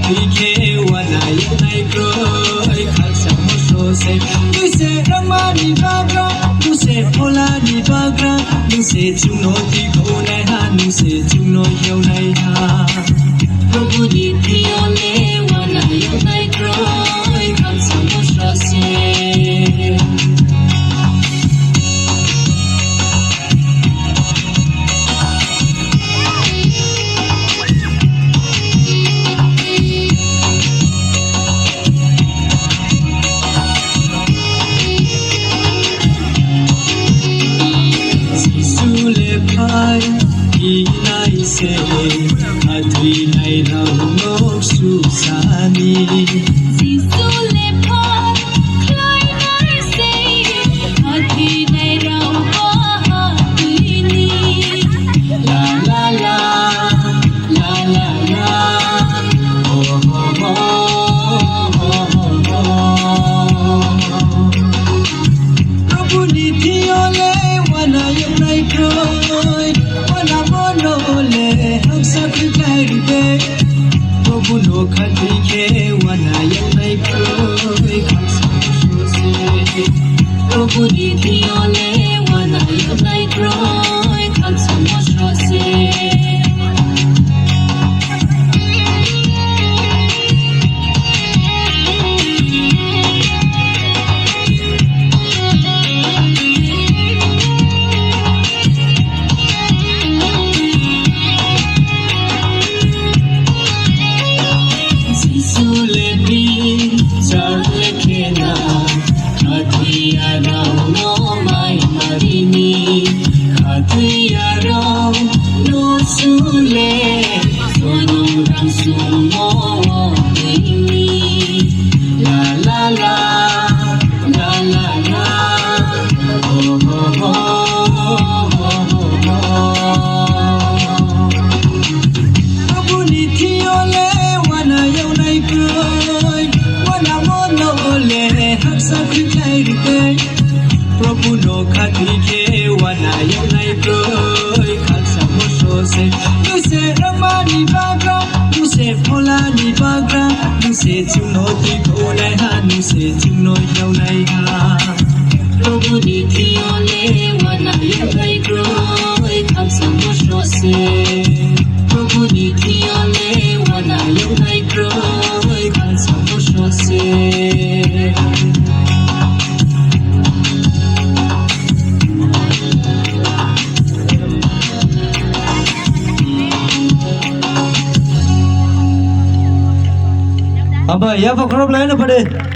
Katike wana yunai kroi Khalsa moso se Nuse ramani bagra Nuse pola ni bagra Nuse chuno di konai ha Nuse chuno yaunai ha Prabhu di priyole wana yunai kroi Khalsa moso se Inai se adri nai rau susani Sisule par klai nai se adri nai rau bahatini la la la la la la oh oh oh oh Prabhu nithiole wana yunai kroi wana monole hamsa kritai Prabhu no khatike wana yunai kroi hamsa moso Prabhu nithiole wana yunai kroi Khalsa moso se Prabhu no khatike wana yunai kroi Khalsa moso se Nuse ramani bagra Nuse pola ni bagra Nuse chuno di konai ha Nuse chuno yaunai ha Prabhu nithiole wana yunai kroi Khalsa moso se Prabhu nithiole wana yunai kroi Khalsa moso se अब यहाँ पर क्रम line पड़े